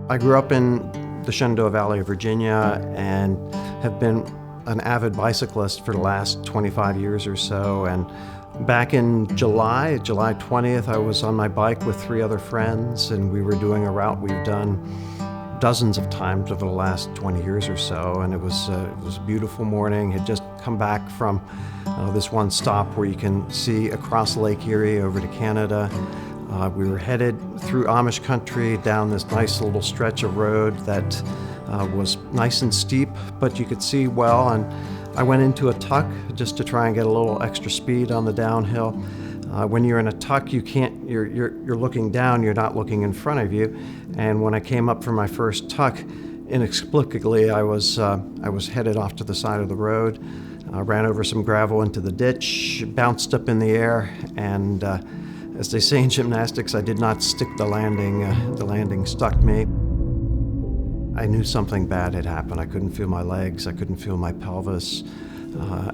I grew up in the Shenandoah Valley of Virginia and have been an avid bicyclist for the last 25 years or so. And back in July 20th, I was on my bike with 3 other friends, and we were doing a route we've done dozens of times over the last 20 years or so. And it was a beautiful morning. Had just come back from this one stop where you can see across Lake Erie over to Canada. We were headed through Amish country down this nice little stretch of road that was nice and steep, but you could see well. And I went into a tuck just to try and get a little extra speed on the downhill. When you're in a tuck, you're looking down, you're not looking in front of you. And when I came up for my first tuck, inexplicably, I was headed off to the side of the road, ran over some gravel into the ditch, bounced up in the air, and as they say in gymnastics, I did not stick the landing. The landing stuck me. I knew something bad had happened. I couldn't feel my legs, I couldn't feel my pelvis.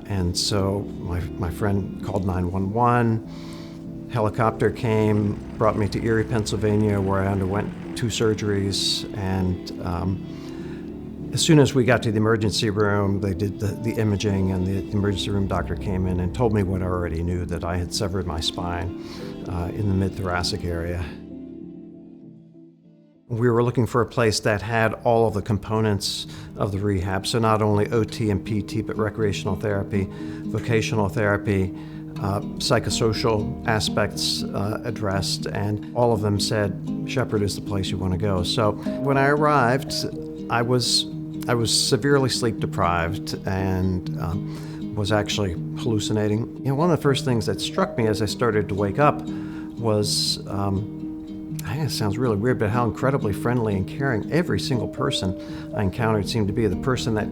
And so my friend called 911. Helicopter came, brought me to Erie, Pennsylvania, where I underwent 2 surgeries. And as soon as we got to the emergency room, they did the imaging, and the emergency room doctor came in and told me what I already knew, that I had severed my spine in the mid-thoracic area. We were looking for a place that had all of the components of the rehab, so not only OT and PT, but recreational therapy, vocational therapy, psychosocial aspects addressed, and all of them said, Shepherd is the place you want to go. So when I arrived, I was severely sleep deprived and was actually hallucinating. You know, one of the first things that struck me as I started to wake up was, it sounds really weird, but how incredibly friendly and caring every single person I encountered seemed to be. The person that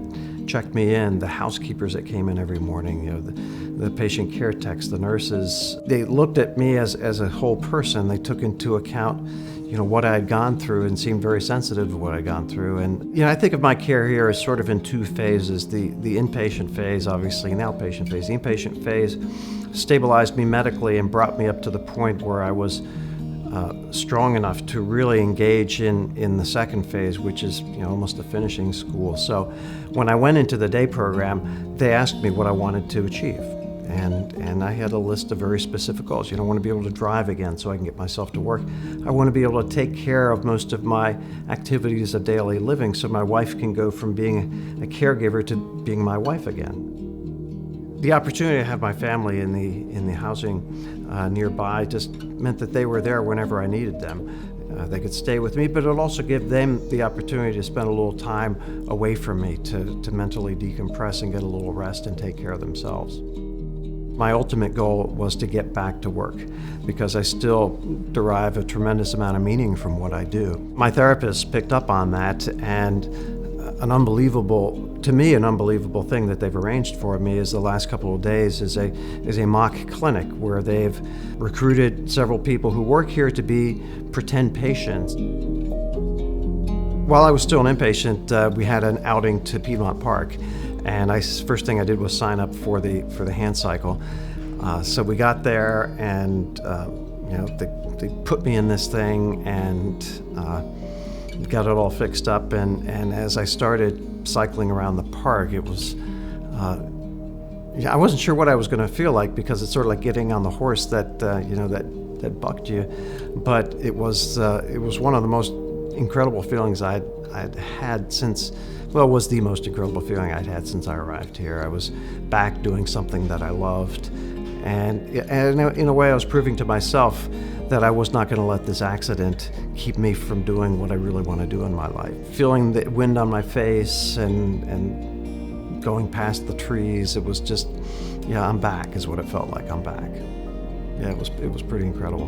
checked me in, the housekeepers that came in every morning, you know, the patient care techs, the nurses, they looked at me as a whole person. They took into account, you know, what I had gone through and seemed very sensitive to what I'd gone through. And, you know, I think of my care here as sort of in 2 phases, the inpatient phase, obviously, and the outpatient phase. The inpatient phase stabilized me medically and brought me up to the point where I was strong enough to really engage in the second phase, which is, you know, almost a finishing school. So when I went into the day program, they asked me what I wanted to achieve. And I had a list of very specific goals. You know, I want to be able to drive again so I can get myself to work. I want to be able to take care of most of my activities of daily living so my wife can go from being a caregiver to being my wife again. The opportunity to have my family in the housing nearby just meant that they were there whenever I needed them. They could stay with me, but it would also give them the opportunity to spend a little time away from me to mentally decompress and get a little rest and take care of themselves. My ultimate goal was to get back to work because I still derive a tremendous amount of meaning from what I do. My therapist picked up on that, and an unbelievable thing that they've arranged for me is the last couple of days is a mock clinic where they've recruited several people who work here to be pretend patients. While I was still an inpatient, we had an outing to Piedmont Park, and first thing I did was sign up for the hand cycle. So we got there, and you know, they put me in this thing and got it all fixed up. And as I started cycling around the park, it was I wasn't sure what I was going to feel like, because it's sort of like getting on the horse that that bucked you. But it was one of the most incredible feelings I'd had since. Well, it was the most incredible feeling I'd had since I arrived here. I was back doing something that I loved. And in a way, I was proving to myself that I was not going to let this accident keep me from doing what I really want to do in my life. Feeling the wind on my face and going past the trees, it was just, yeah, I'm back is what it felt like. I'm back. Yeah, it was pretty incredible.